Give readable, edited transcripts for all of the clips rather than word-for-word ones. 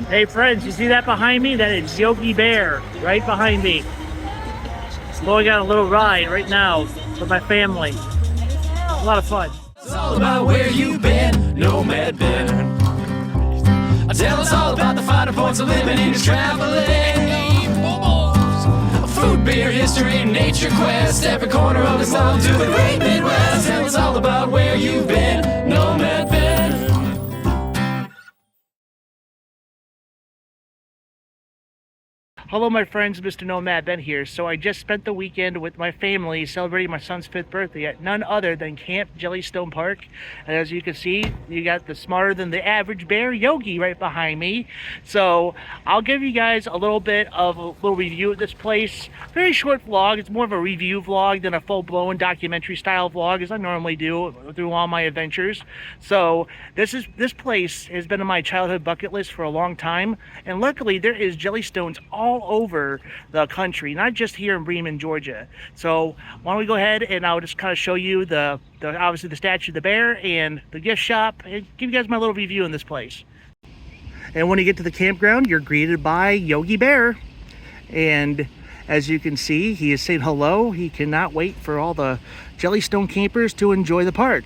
Hey friends, you see that behind me? That is Yogi Bear right behind me. Going on a little ride right now with my family. A lot of fun. It's all about where you've been, Nomad Ben. Tell us all about the finer points of living in your traveling. Food, beer, history, nature quest. Every corner of us all do the great Midwest. Tell us all about where you've been, Nomad Ben. Hello my friends, Mr. Nomad Ben here. So I just spent the weekend with my family celebrating my son's 5th birthday at none other than Camp Jellystone Park. And as you can see, you got the smarter than the average bear, Yogi, right behind me. So I'll give you guys a little bit of a little review of this place. Very short vlog. It's more of a review vlog than a full-blown documentary style vlog as I normally do through all my adventures. So this place has been on my childhood bucket list for a long time. And luckily there is Jellystones all over the country, not just here in Breman, Georgia. So why don't we go ahead and I'll just kind of show you the obviously the statue of the bear and the gift shop and give you guys my little review in this place. And when you get to the campground, you're greeted by Yogi Bear, and as you can see, he is saying hello. He cannot wait for all the Jellystone campers to enjoy the park.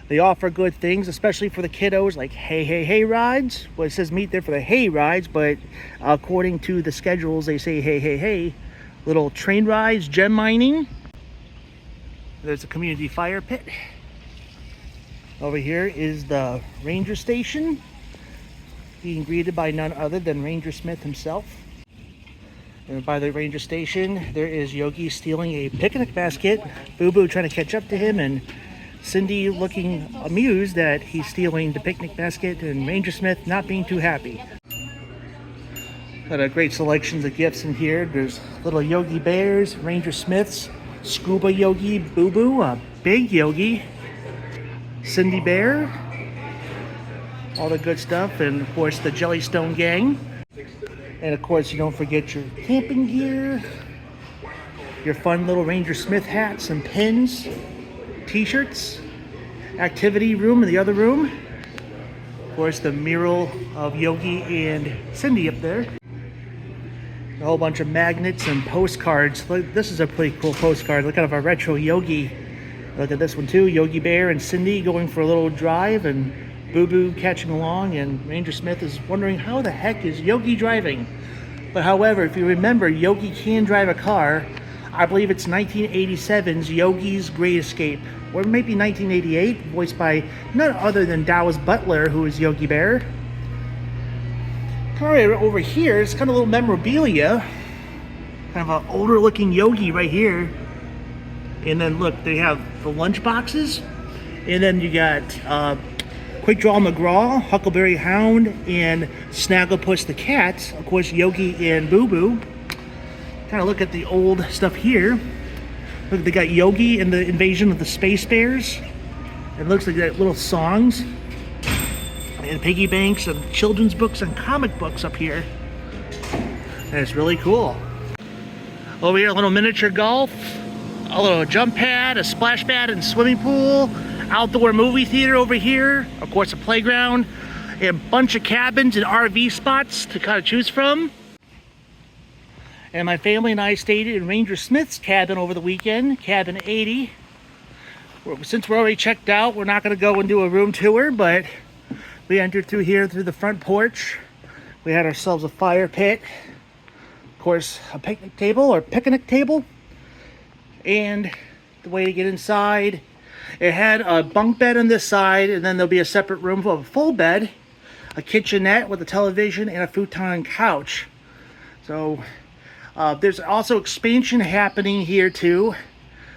They offer good things, especially for the kiddos, like hey rides. Well, it says meet there for the hay rides, but according to the schedules, they say hey. Little train rides, gem mining. There's a community fire pit. Over here is the ranger station, being greeted by none other than Ranger Smith himself. And by the ranger station, there is Yogi stealing a picnic basket. Boo Boo trying to catch up to him, and Cindy looking amused that he's stealing the picnic basket, and Ranger Smith not being too happy. Got a great selections of gifts in here. There's little Yogi Bears, Ranger Smiths, Scuba Yogi, Boo Boo, Big Yogi, Cindy Bear, all the good stuff, and of course the Jellystone gang. And of course you don't forget your camping gear, your fun little Ranger Smith hats and pins, t-shirts, activity room in the other room. Of course, the mural of Yogi and Cindy up there. A whole bunch of magnets and postcards. Look, this is a pretty cool postcard. Look at a retro Yogi. Look at this one too. Yogi Bear and Cindy going for a little drive, and Boo Boo catching along, and Ranger Smith is wondering how the heck is Yogi driving. But however, if you remember, Yogi can drive a car. I believe it's 1987's Yogi's Great Escape, or maybe 1988, voiced by none other than Dallas Butler, who is Yogi Bear. All right, over here, it's kind of a little memorabilia. Kind of an older looking Yogi right here. And then look, they have the lunch boxes. And then you got Quick Draw McGraw, Huckleberry Hound, and Snagglepuss the cat. Of course, Yogi and Boo Boo. Kind of look at the old stuff here. Look, they got Yogi and the Invasion of the Space Bears. It looks like they got little songs and piggy banks and children's books and comic books up here. And it's really cool. Over here, a little miniature golf, a little jump pad, a splash pad and swimming pool, outdoor movie theater over here, of course a playground, and a bunch of cabins and RV spots to kind of choose from. And my family and I stayed in Ranger Smith's cabin over the weekend, cabin 80. Since we're already checked out, we're not going to go and do a room tour, but we entered through here through the front porch. We had ourselves a fire pit, of course a picnic table or picnic table, and the way to get inside, it had a bunk bed on this side, and then there'll be a separate room for a full bed, a kitchenette with a television, and a futon and couch. So there's also expansion happening here too,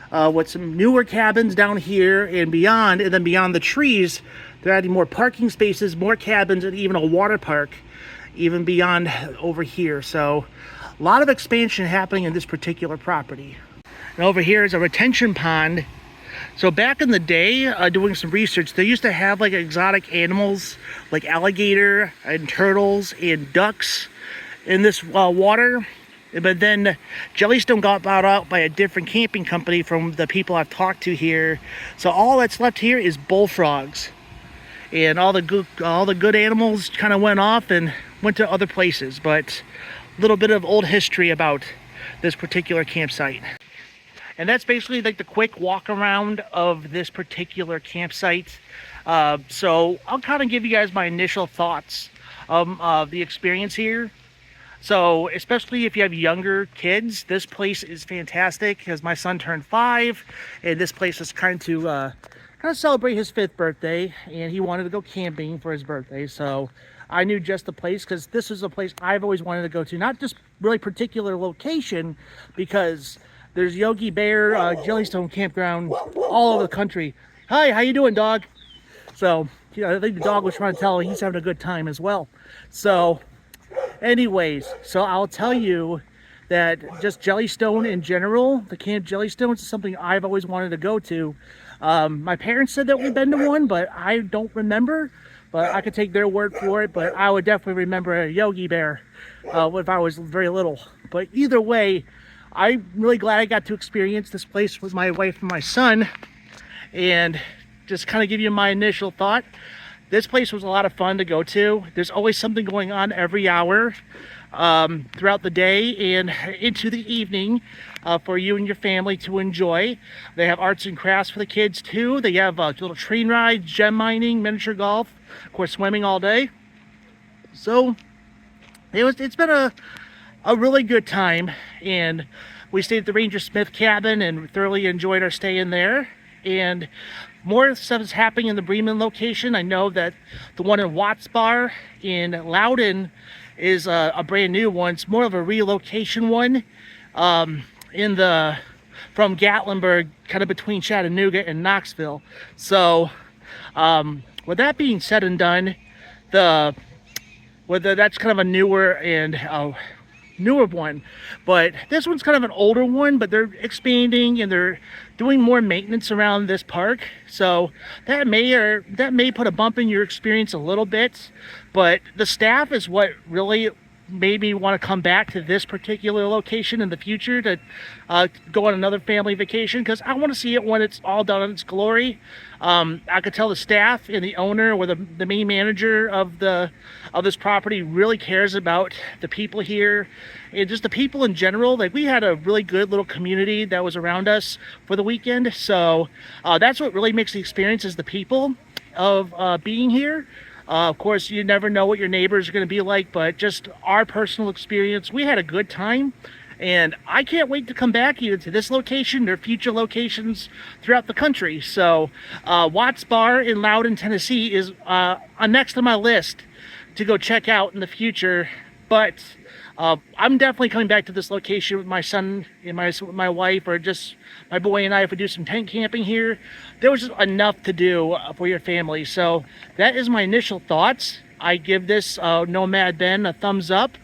with some newer cabins down here and beyond, and then beyond the trees, they're adding more parking spaces, more cabins, and even a water park, even beyond over here. So a lot of expansion happening in this particular property. And over here is a retention pond. So back in the day, doing some research, they used to have like exotic animals like alligator and turtles and ducks in this water. But then Jellystone got bought out by a different camping company from the people I've talked to here. So all that's left here is bullfrogs. and all the good animals kind of went off and went to other places. But a little bit of old history about this particular campsite. And that's basically like the quick walk around of this particular campsite. So I'll kind of give you guys my initial thoughts of the experience here. So especially if you have younger kids, this place is fantastic because my son turned 5, and this place is kind of celebrate his 5th birthday, and he wanted to go camping for his birthday. So I knew just the place because this is a place I've always wanted to go to. Not just really particular location, because there's Yogi Bear, Jellystone Campground all over the country. Hi, how you doing, dog? So, you know, I think the dog was trying to tell he's having a good time as well. So, anyways, so I'll tell you that just Jellystone in general, the Camp Jellystone, is something I've always wanted to go to. My parents said that we've been to one, but I don't remember. But I could take their word for it. But I would definitely remember a Yogi Bear if I was very little. But either way, I'm really glad I got to experience this place with my wife and my son. And just kind of give you my initial thought. This place was a lot of fun to go to. There's always something going on every hour throughout the day and into the evening for you and your family to enjoy. They have arts and crafts for the kids too. They have little train rides, gem mining, miniature golf, of course swimming all day. So it's been a really good time, and we stayed at the Ranger Smith cabin and thoroughly enjoyed our stay in there. And more stuff is happening in the Breman location. I know that the one in Watts Bar in Loudon is a brand new one. It's more of a relocation one from Gatlinburg, kind of between Chattanooga and Knoxville. So with that being said and done, that's kind of a newer one, but this one's kind of an older one, but they're expanding and they're doing more maintenance around this park, so that may put a bump in your experience a little bit. But the staff is what really made me want to come back to this particular location in the future to go on another family vacation, because I want to see it when it's all done in its glory. I could tell the staff and the owner, or the main manager of this property, really cares about the people here and just the people in general. Like, we had a really good little community that was around us for the weekend. So that's what really makes the experience, is the people of being here. Of course, you never know what your neighbors are going to be like, but just our personal experience, we had a good time. And I can't wait to come back either to this location or future locations throughout the country. So Watts Bar in Loudon, Tennessee is next on my list to go check out in the future. But I'm definitely coming back to this location with my son and my wife, or just my boy and I, if we do some tent camping here. There was just enough to do for your family. So that is my initial thoughts. I give this Nomad Ben a thumbs up.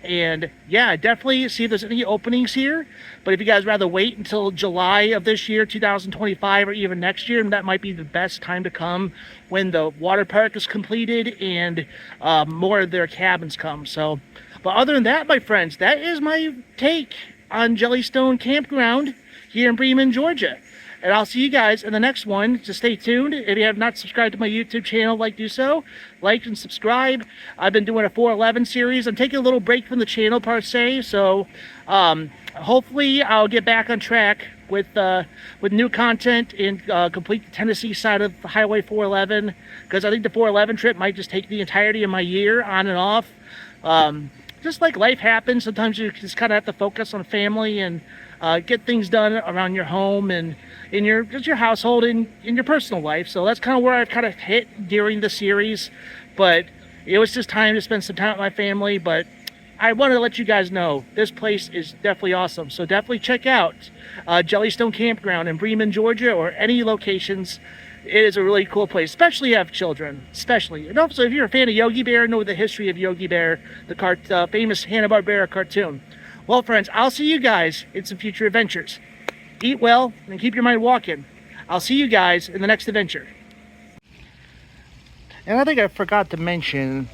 And yeah, definitely see if there's any openings here. But if you guys rather wait until July of this year, 2025, or even next year, that might be the best time to come, when the water park is completed and more of their cabins come. So, but other than that, my friends, that is my take on Jellystone Campground here in Bremen, Georgia. And I'll see you guys in the next one. So stay tuned. If you have not subscribed to my YouTube channel, do so. Like and subscribe. I've been doing a 411 series. I'm taking a little break from the channel per se. So hopefully I'll get back on track with new content and complete the Tennessee side of Highway 411. Because I think the 411 trip might just take the entirety of my year on and off. Just like life happens, sometimes you just kind of have to focus on family and get things done around your home and in your household and in your personal life. So that's kind of where I've kind of hit during the series. But it was just time to spend some time with my family. But I wanted to let you guys know this place is definitely awesome. So definitely check out Jellystone Campground in Bremen, Georgia, or any locations. It is a really cool place, especially if you have children, especially. And also, if you're a fan of Yogi Bear, know the history of Yogi Bear, the famous Hanna-Barbera cartoon. Well, friends, I'll see you guys in some future adventures. Eat well and keep your mind walking. I'll see you guys in the next adventure. And I think I forgot to mention,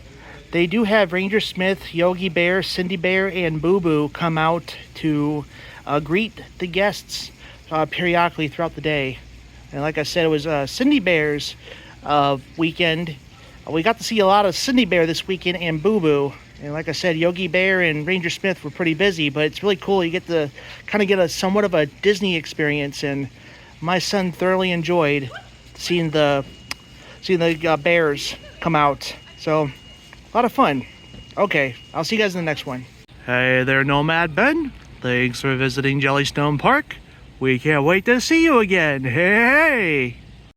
they do have Ranger Smith, Yogi Bear, Cindy Bear, and Boo Boo come out to greet the guests periodically throughout the day. And like I said, it was Cindy Bear's weekend We got to see a lot of Sydney Bear this weekend and Boo Boo. And like I said, Yogi Bear and Ranger Smith were pretty busy, but it's really cool. You get to kind of get a somewhat of a Disney experience, and my son thoroughly enjoyed seeing the bears come out. So a lot of fun. Okay, I'll see you guys in the next one. Hey there, Nomad Ben. Thanks for visiting Jellystone Park. We can't wait to see you again. Hey!